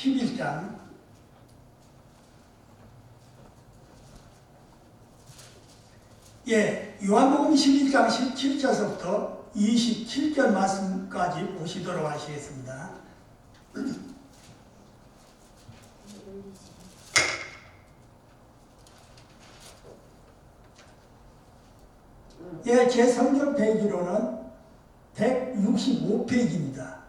11장 요한복음 11장 17절서부터 27절 말씀까지 보시도록 하시겠습니다. 제 성경 페이지로는 165페이지입니다.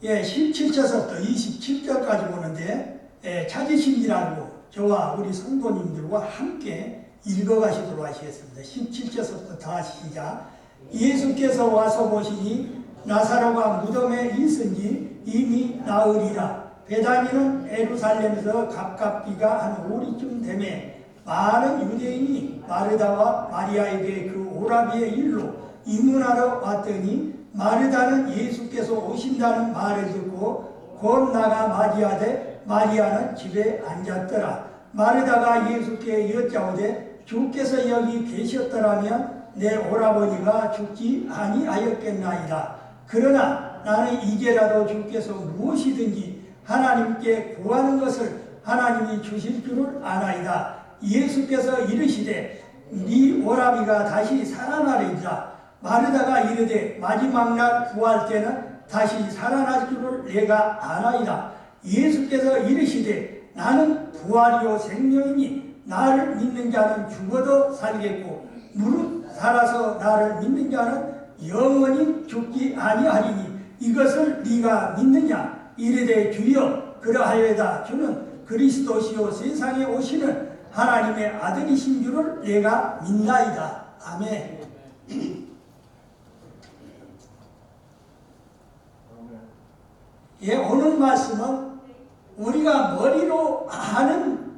17절서부터 27절까지 보는데 찾으시기라고 저와 우리 성도님들과 함께 읽어가시도록 하시겠습니다. 17절서부터 다시 시작. 예수께서 와서 보시니 나사로가 무덤에 있은지 이미 나으리라. 베다니는 예루살렘에서 가깝기가 한 오리쯤 되매 많은 유대인이 마르다와 마리아에게 그 오라비의 일로 입문하러 왔더니 마르다는 예수께서 오신다는 말을 듣고 곧 나가 맞이하되 마리아는 집에 앉았더라. 마르다가 예수께 여짜오되 주께서 여기 계셨더라면 내 오라버니가 죽지 아니하였겠나이다. 그러나 나는 이제라도 주께서 무엇이든지 하나님께 구하는 것을 하나님이 주실 줄을 아나이다. 예수께서 이르시되 네 오라비가 다시 살아나리이다. 마르다가 이르되 마지막 날 구할 때는 다시 살아날 줄을 내가 아나이다. 예수께서 이르시되 나는 부활이요 생명이니 나를 믿는 자는 죽어도 살겠고 무릇 살아서 나를 믿는 자는 영원히 죽지 아니하리니 이것을 네가 믿느냐? 이르되 주여 그러하여다. 주는 그리스도시요 세상에 오시는 하나님의 아들이신 줄을 내가 믿나이다. 아멘. 오늘 말씀은 우리가 머리로 아는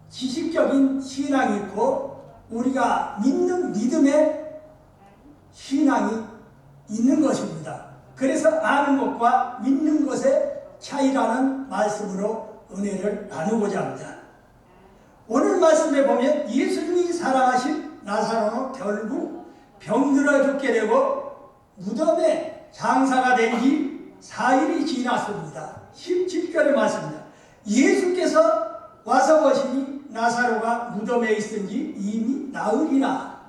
지식적인 신앙이 있고 우리가 믿는 믿음의 신앙이 있는 것입니다. 그래서 아는 것과 믿는 것의 차이라는 말씀으로 은혜를 나누고자 합니다. 오늘 말씀에 보면 예수님이 사랑하신 나사로는 결국 병들어 죽게 되고 무덤에 장사가 된 지 4일이 지났습니다. 17절의 말씀입니다. 예수께서 와서 보시니 나사로가 무덤에 있은지 이미 나으리라.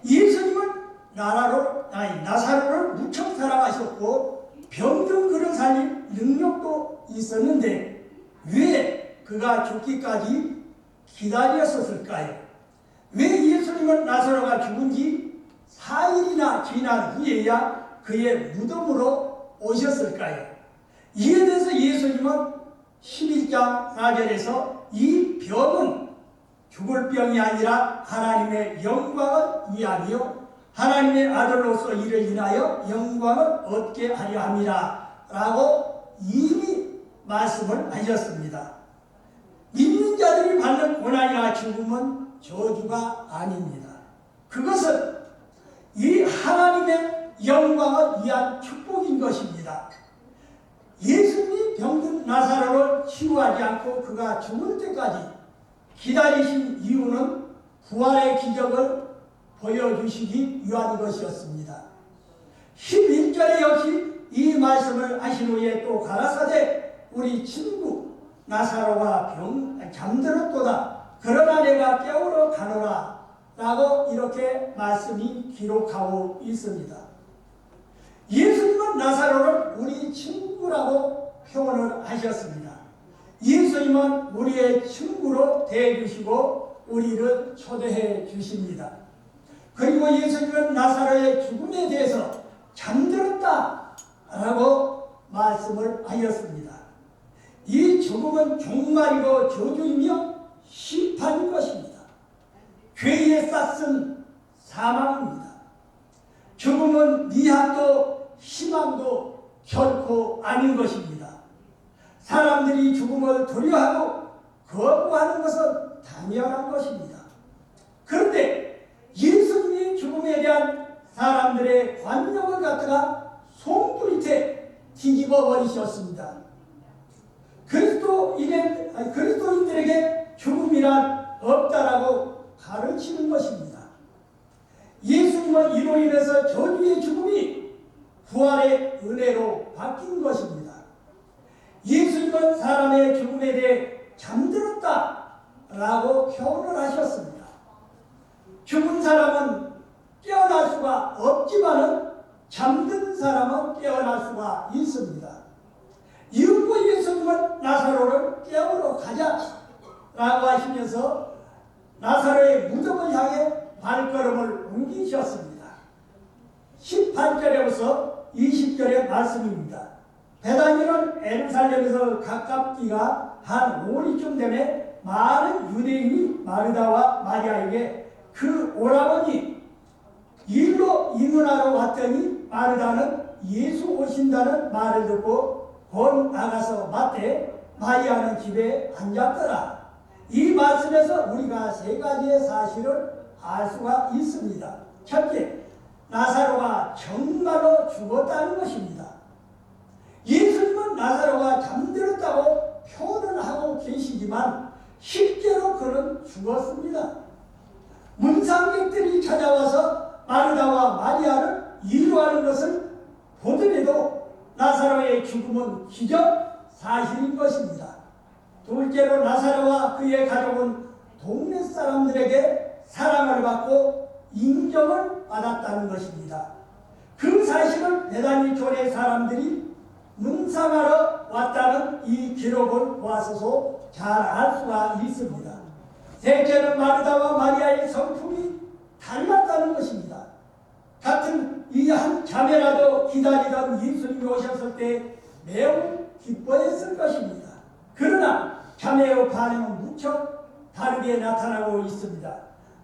예수님은 나사로를 무척 사랑하셨고 병든 그를 살릴 능력도 있었는데 왜 그가 죽기까지 기다렸었을까요? 왜 예수님은 나사로가 죽은 지 4일이나 지난 후에야 그의 무덤으로 오셨을까요? 이에 대해서 예수님은 11장 4절에서 이 병은 죽을 병이 아니라 하나님의 영광을 위하며 하나님의 아들로서 이를 인하여 영광을 얻게 하려 함이라 라고 이미 말씀을 하셨습니다. 믿는 자들이 받는 고난이나 죽음은 저주가 아닙니다. 그것은 이 하나님의 영광을 위한 축복인 것입니다. 예수님이 병든 나사로를 치유하지 않고 그가 죽을 때까지 기다리신 이유는 부활의 기적을 보여주시기 위한 것이었습니다. 11절에 역시 이 말씀을 하신 후에 또 가라사대 우리 친구 나사로가 잠들었도다. 그러나 내가 깨우러 가노라 라고 이렇게 말씀이 기록하고 있습니다. 예수님은 나사로를 우리 친구라고 표현을 하셨습니다. 예수님은 우리의 친구로 대해주시고 우리를 초대해 주십니다. 그리고 예수님은 나사로의 죽음에 대해서 잠들었다 라고 말씀을 하였습니다. 이 죽음은 종말이고 저주이며 심판인 것입니다. 죄에 쌌은 사망입니다. 죽음은 미학도 희망도 결코 아닌 것입니다. 사람들이 죽음을 두려워하고 거부하는 것은 당연한 것입니다. 그런데 예수님이 죽음에 대한 사람들의 관념을 갖다가 송두리째 뒤집어 버리셨습니다. 그리스도인들에게 죽음이란 없다라고 가르치는 것입니다. 예수님은 이로 인해서 저주의 죽음이 부활의 은혜로 바뀐 것입니다. 예수님은 사람의 죽음에 대해 잠들었다라고 표현을 하셨습니다. 죽은 사람은 깨어날 수가 없지만은 잠든 사람은 깨어날 수가 있습니다. 이윽고 예수님은 나사로를 깨우러 가자라고 하시면서 나사로의 무덤을 향해 발걸음을 옮기셨습니다. 18절에서 20절의 말씀입니다. 베다니는 예루살렘에서 가깝기가 한 5리쯤 되매 많은 유대인이 마르다와 마리아에게 그 오라버니 일로 이문하러 왔더니 마르다는 예수 오신다는 말을 듣고 곧 나가서 맞대 마리아는 집에 앉았더라. 이 말씀에서 우리가 세 가지의 사실을 알 수가 있습니다. 첫째, 나사로가 정말로 죽었다는 것입니다. 예수님은 나사로가 잠들었다고 표현을 하고 계시지만 실제로 그는 죽었습니다. 문상객들이 찾아와서 마르다와 마리아를 위로하는 것을 보더라도 나사로의 죽음은 기적 사실인 것입니다. 둘째로 나사로와 그의 가족은 동네 사람들에게 사랑을 받고 인정을 받았다는 것입니다. 그 사실을 베다니 교회 사람들이 묵상하러 왔다는 이 기록을 보아서 잘 알 수가 있습니다. 셋째는 마르다와 마리아의 성품이 달랐다는 것입니다. 같은 이 한 자매라도 기다리던 예수님이 오셨을 때 매우 기뻐했을 것입니다. 그러나 자매의 반응은 무척 다르게 나타나고 있습니다.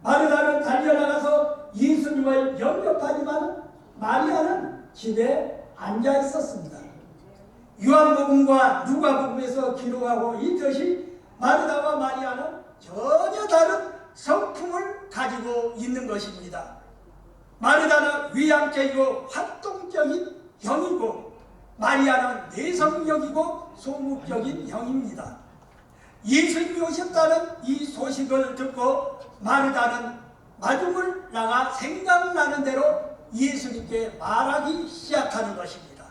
마르다는 달려나가서 예수님을 영접하지만 마리아는 집에 앉아 있었습니다. 요한복음과 누가복음에서 기록하고 있듯이 마르다와 마리아는 전혀 다른 성품을 가지고 있는 것입니다. 마르다는 위양적이고 활동적인 형이고 마리아는 내성적이고 소극적인 형입니다. 예수님이 오셨다는 이 소식을 듣고 마르다는 마중을 나가 생각나는 대로 예수님께 말하기 시작하는 것입니다.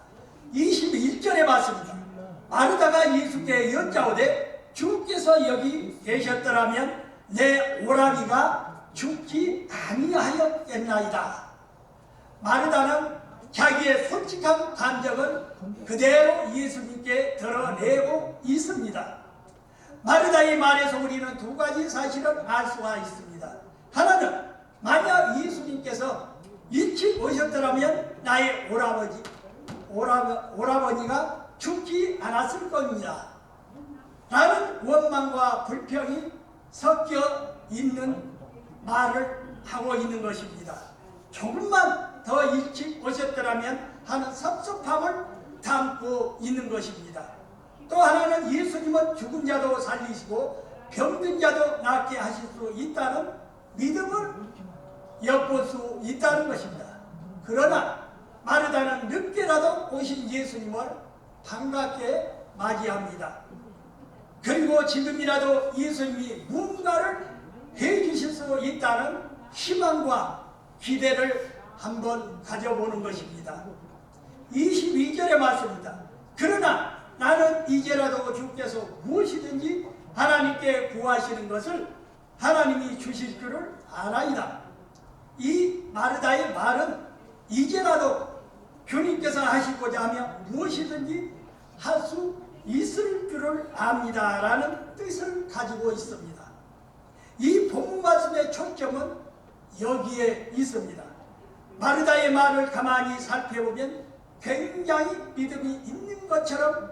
21절에 봤습니다. 마르다가 예수께 여짜오되 주께서 여기 계셨더라면 내 오라비가 죽지 아니하였겠나이다. 마르다는 자기의 솔직한 감정을 그대로 예수님께 드러내고 있습니다. 마르다의 말에서 우리는 두 가지 사실을 알 수가 있습니다. 하나는 만약 예수님께서 일찍 오셨더라면 나의 오라버니가 죽지 않았을 겁니다. 라는 원망과 불평이 섞여 있는 말을 하고 있는 것입니다. 조금만 더 일찍 오셨더라면 하는 섭섭함을 담고 있는 것입니다. 또 하나는 예수님은 죽은 자도 살리시고 병든 자도 낫게 하실 수 있다는 믿음을 엿볼 수 있다는 것입니다. 그러나 마르다는 늦게라도 오신 예수님을 반갑게 맞이합니다. 그리고 지금이라도 예수님이 무언가를 해주실 수 있다는 희망과 기대를 한번 가져보는 것입니다. 22절의 말씀입니다. 그러나 나는 이제라도 주께서 무엇이든지 하나님께 구하시는 것을 하나님이 주실 줄을 아나이다. 이 마르다의 말은 이제라도 주님께서 하시고자 하면 무엇이든지 할 수 있을 줄을 압니다 라는 뜻을 가지고 있습니다. 이 본문 말씀의 초점은 여기에 있습니다. 마르다의 말을 가만히 살펴보면 굉장히 믿음이 있는 것처럼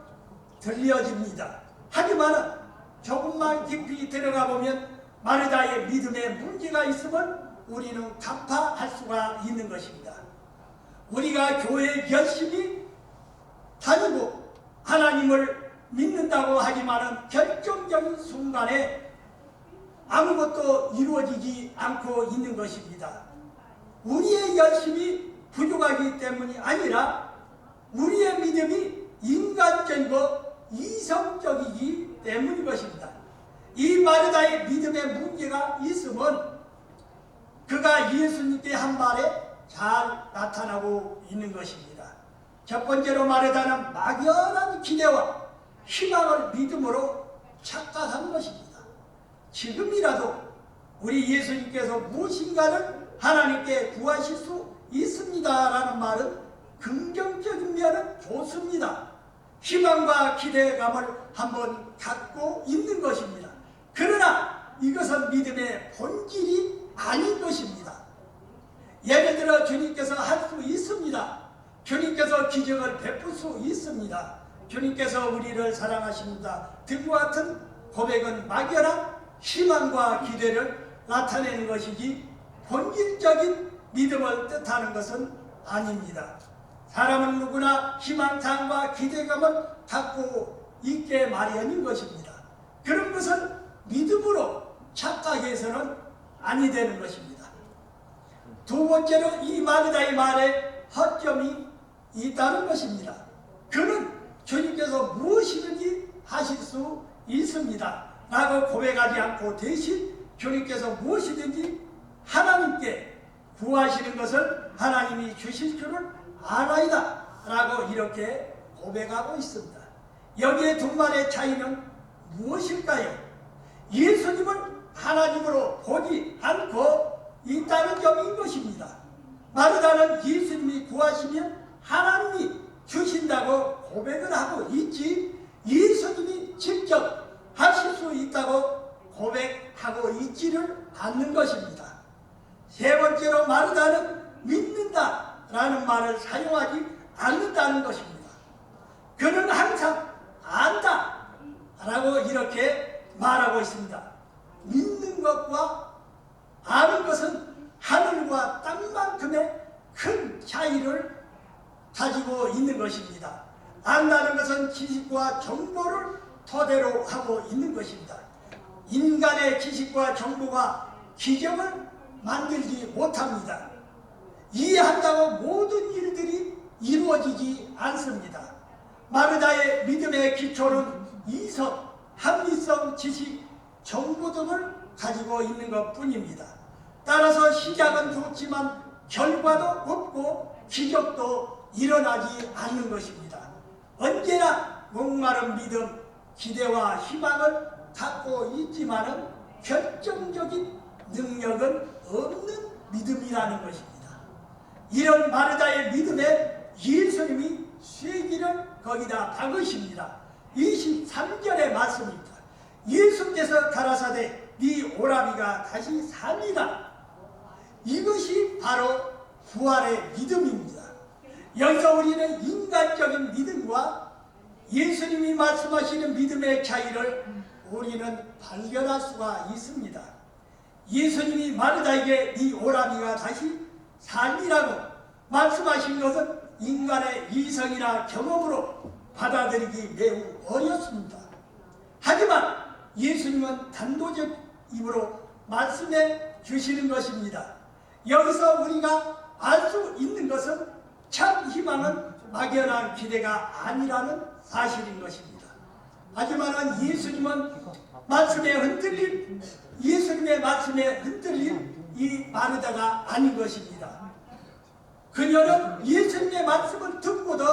들려집니다. 하지만 조금만 깊이 들어가 보면 마르다의 믿음에 문제가 있으면 우리는 간파할 수가 있는 것입니다. 우리가 교회에 열심히 다니고 하나님을 믿는다고 하지만 결정적인 순간에 아무것도 이루어지지 않고 있는 것입니다. 우리의 열심이 부족하기 때문이 아니라 우리의 믿음이 인간적이고 이성적이기 때문인 것입니다. 이 마르다의 믿음에 문제가 있으면 그가 예수님께 한 말에 잘 나타나고 있는 것입니다. 첫 번째로 마르다는 막연한 기대와 희망을 믿음으로 착각한 것입니다. 지금이라도 우리 예수님께서 무엇인가를 하나님께 구하실 수 있습니다라는 말은 긍정적인 면은 좋습니다. 희망과 기대감을 한번 갖고 있는 것입니다. 그러나 이것은 믿음의 본질이 아닌 것입니다. 예를 들어 주님께서 할 수 있습니다. 주님께서 기적을 베풀 수 있습니다. 주님께서 우리를 사랑하십니다. 등과 같은 고백은 막연한 희망과 기대를 나타내는 것이지 본질적인 믿음을 뜻하는 것은 아닙니다. 사람은 누구나 희망상과 기대감을 갖고 있게 마련인 것입니다. 그런 것은 믿음으로 착각해서는 아니 되는 것입니다. 두 번째로 이 마르다의 말에 허점이 있다는 것입니다. 그는 주님께서 무엇이든지 하실 수 있습니다 라고 고백하지 않고 대신 주님께서 무엇이든지 하나님께 구하시는 것을 하나님이 주실 줄을 알아이다 라고 이렇게 고백하고 있습니다. 여기에 두 말의 차이는 무엇일까요? 예수님을 하나님으로 보지 않고 있다는 점인 것입니다. 마르다는 예수님이 구하시면 하나님이 주신다고 고백을 하고 있지 예수님이 직접 하실 수 있다고 고백하고 있지를 않는 것입니다. 세 번째로 마르다는 믿는다 라는 말을 사용하지 않는다는 것입니다. 그는 항상 안다 라고 이렇게 말하고 있습니다. 믿는 것과 아는 것은 하늘과 땅만큼의 큰 차이를 가지고 있는 것입니다. 안다는 것은 지식과 정보를 토대로 하고 있는 것입니다. 인간의 지식과 정보가 기적을 만들지 못합니다. 이해한다고 모든 일들이 이루어지지 않습니다. 마르다의 믿음의 기초는 이성, 합리성, 지식, 정보 등을 가지고 있는 것 뿐입니다. 따라서 시작은 좋지만 결과도 없고 기적도 일어나지 않는 것입니다. 언제나 목마른 믿음, 기대와 희망을 갖고 있지만은 결정적인 능력은 없는 믿음이라는 것입니다. 이런 마르다의 믿음에 예수님이 쇠기를 거기다 박으십니다. 23절의 말씀입니다. 예수께서 가라사대 네 오라비가 다시 삽니다. 이것이 바로 부활의 믿음입니다. 여기서 우리는 인간적인 믿음과 예수님이 말씀하시는 믿음의 차이를 우리는 발견할 수가 있습니다. 예수님이 마르다에게 네 오라비가 다시 살리라고 말씀하신 것은 인간의 이성이나 경험으로 받아들이기 매우 어렵습니다. 하지만 예수님은 단도적 입으로 말씀해 주시는 것입니다. 여기서 우리가 알 수 있는 것은 참 희망은 막연한 기대가 아니라는 사실인 것입니다. 하지만 예수님의 말씀에 흔들린 이 마르다가 아닌 것입니다. 그녀는 예수님의 말씀을 듣고도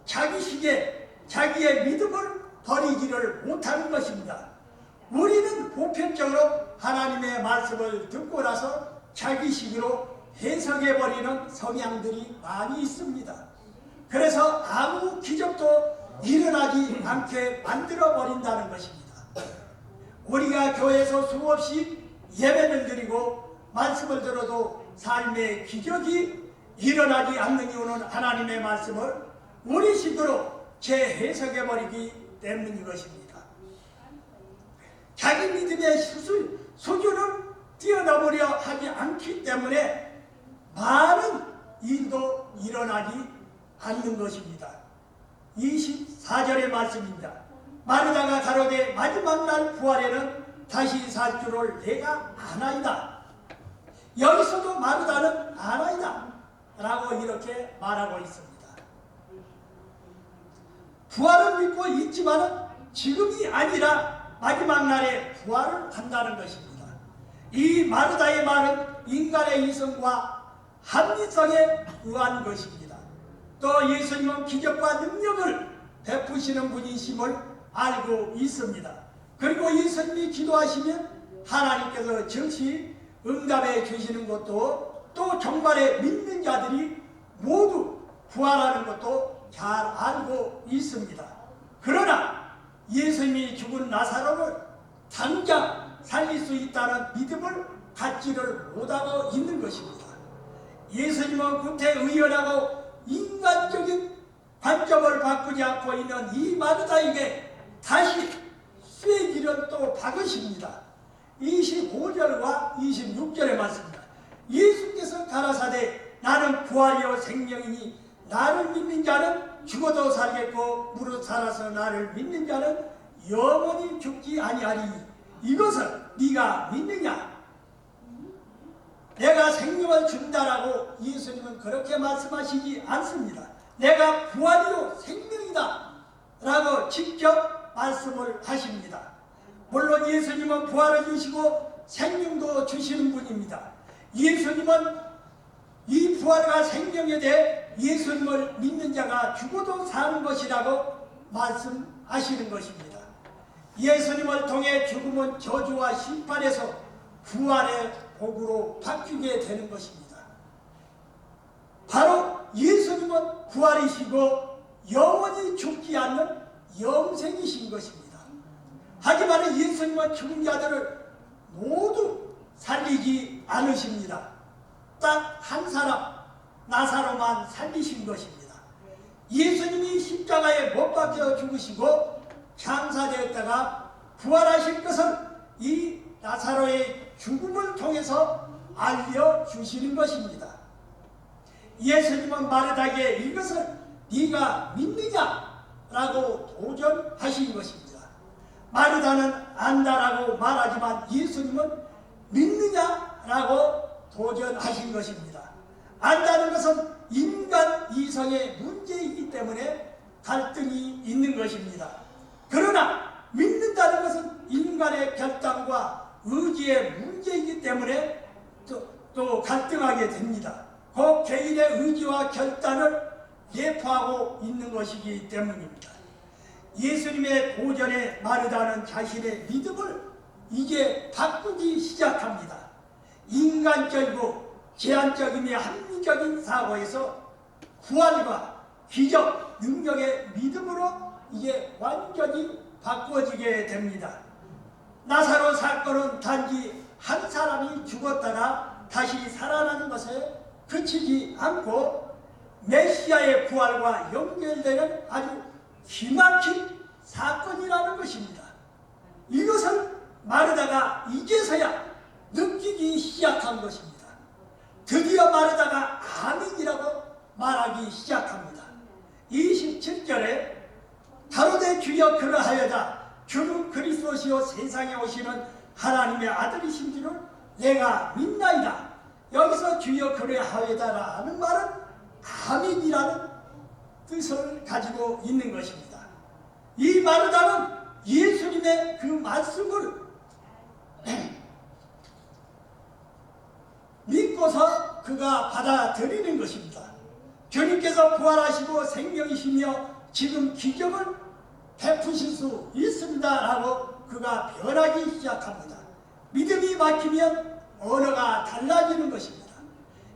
자기의 믿음을 버리지를 못하는 것입니다. 우리는 보편적으로 하나님의 말씀을 듣고 나서 자기식으로 해석해버리는 성향들이 많이 있습니다. 그래서 아무 기적도 일어나지 않게 만들어버린다는 것입니다. 우리가 교회에서 수없이 예배를 드리고 말씀을 들어도 삶의 기적이 일어나지 않는 이유는 하나님의 말씀을 우리식으로 재해석해버리기 때문인 것입니다. 자기 믿음의 수준을 뛰어넘으려 하지 않기 때문에 많은 일도 일어나지 않는 것입니다. 24절의 말씀입니다. 마르다가 가로되 마지막 날 부활에는 다시 살 줄을 내가 아나이다. 여기서도 마르다는 아나이다 라고 이렇게 말하고 있습니다. 부활을 믿고 있지만 지금이 아니라 마지막 날에 부활을 한다는 것입니다. 이 마르다의 말은 인간의 이성과 합리성에 의한 것입니다. 또 예수님은 기적과 능력을 베푸시는 분이심을 알고 있습니다. 그리고 예수님이 기도하시면 하나님께서 즉시 응답해 주시는 것도, 또 정말에 믿는 자들이 모두 부활하는 것도 잘 알고 있습니다. 그러나 예수님이 죽은 나사로를 당장 살릴 수 있다는 믿음을 갖지를 못하고 있는 것입니다. 예수님은 구태의연하고 인간적인 관점을 바꾸지 않고 있는 이 마르다에게 다시 쐐기를 또 박으십니다. 25절과 26절의 말씀입니다. 예수께서 가라사대 나는 부활이요 생명이니 나를 믿는 자는 죽어도 살겠고 무릇 살아서 나를 믿는 자는 영원히 죽지 아니하리니 이것을 네가 믿느냐? 내가 생명을 준다라고 예수님은 그렇게 말씀하시지 않습니다. 내가 부활이요 생명이다 라고 직접 말씀을 하십니다. 물론 예수님은 부활을 주시고 생명도 주시는 분입니다. 예수님은 이 부활과 생명에 대해 예수님을 믿는 자가 죽어도 사는 것이라고 말씀하시는 것입니다. 예수님을 통해 죽음은 저주와 심판에서 부활의 복으로 바뀌게 되는 것입니다. 바로 예수님은 부활이시고 영원히 죽지 않는 영생이신 것입니다. 하지만 예수님은 죽은 자들을 모두 살리지 않으십니다. 딱 한 사람 나사로만 살리신 것입니다. 예수님이 십자가에 못 박혀 죽으시고 장사되었다가 부활하실 것을 이 나사로의 죽음을 통해서 알려주시는 것입니다. 예수님은 마르다에게 이것을 네가 믿느냐라고 도전하신 것입니다. 마르다는 안다라고 말하지만 예수님은 믿느냐라고 도전하신 것입니다. 안다는 것은 인간 이성의 문제이기 때문에 갈등이 있는 것입니다. 그러나 믿는다는 것은 인간의 결단과 의지의 문제이기 때문에 또 갈등하게 됩니다. 그 개인의 의지와 결단을 예포하고 있는 것이기 때문입니다. 예수님의 도전에 마르다는 자신의 믿음을 이제 바꾸기 시작합니다. 인간적이고 제한적이며 합리적인 사고에서 부활과 기적, 능력의 믿음으로 이제 완전히 바꿔지게 됩니다. 나사로 사건은 단지 한 사람이 죽었다가 다시 살아나는 것에 그치지 않고 메시아의 부활과 연결되는 아주 기막힌 사건이라는 것입니다. 이것을 마르다가 이제서야 느끼기 시작한 것입니다. 드디어 마르다가 아멘이라고 말하기 시작합니다. 27절에 가로되 주여 그러하여다 주는 그리스도시요 세상에 오시는 하나님의 아들이신 줄을 내가 믿나이다. 여기서 주여 그러하여다라는 말은 아멘이라는 뜻을 가지고 있는 것입니다. 이 마르다는 예수님의 그 말씀을 믿고서 그가 받아들이는 것입니다. 주님께서 부활하시고 생명이시며 지금 기적을 베푸실 수 있습니다 라고 그가 변하기 시작합니다. 믿음이 막히면 언어가 달라지는 것입니다.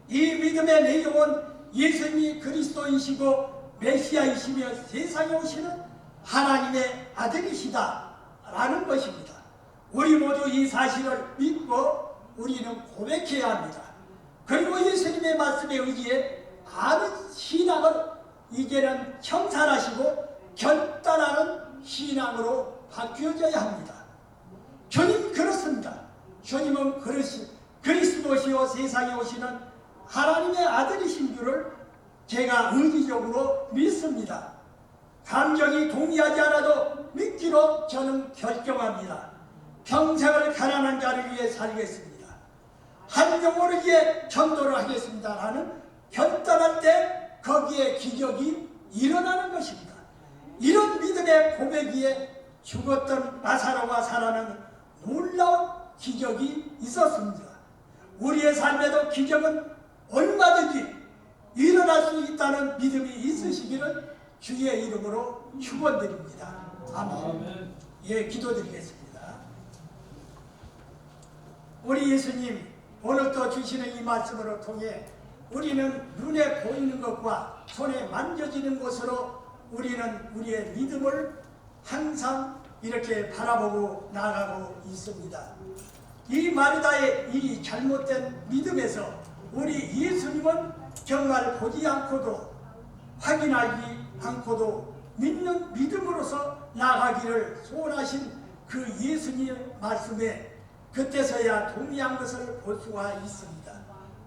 이 믿음의 내용은 예수님이 그리스도이시고 메시아이시며 세상에 오시는 하나님의 아들이시다 라는 것입니다. 우리 모두 이 사실을 믿고 우리는 고백해야 합니다. 그리고 예수님의 말씀에 의지해 아는 신앙을 이제는 청산하시고 결단하는 신앙으로 바뀌어져야 합니다. 주님 그렇습니다. 주님은 그리스도시요 세상에 오시는 하나님의 아들이신 줄을 제가 의지적으로 믿습니다. 감정이 동의하지 않아도 믿기로 저는 결정합니다. 평생을 가난한 자를 위해 살겠습니다. 한 영혼을 위해 전도를 하겠습니다. 라는 결단할 때 거기에 기적이 일어나는 것입니다. 이런 믿음의 고백이에 죽었던 나사로가 살아나는 놀라운 기적이 있었습니다. 우리의 삶에도 기적은 얼마든지 일어날 수 있다는 믿음이 있으시기를 주의 이름으로 축원드립니다. 아멘. 예, 기도드리겠습니다. 우리 예수님, 오늘 또 주시는 이 말씀으로 통해 우리는 눈에 보이는 것과 손에 만져지는 것으로 우리는 우리의 믿음을 항상 이렇게 바라보고 나아가고 있습니다. 이 마르다의 이 잘못된 믿음에서 우리 예수님은 정말 보지 않고도 확인하지 않고도 믿는 믿음으로서 나아가기를 소원하신 그 예수님의 말씀에 그때서야 동의한 것을 볼 수가 있습니다.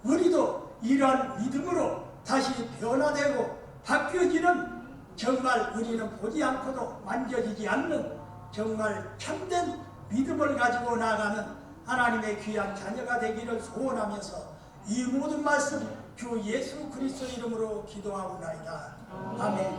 우리도 이러한 믿음으로 다시 변화되고 바뀌어지는, 정말 우리는 보지 않고도 만져지지 않는 정말 참된 믿음을 가지고 나아가는 하나님의 귀한 자녀가 되기를 소원하면서 이 모든 말씀 주 예수 그리스도 이름으로 기도하옵나이다. 아멘.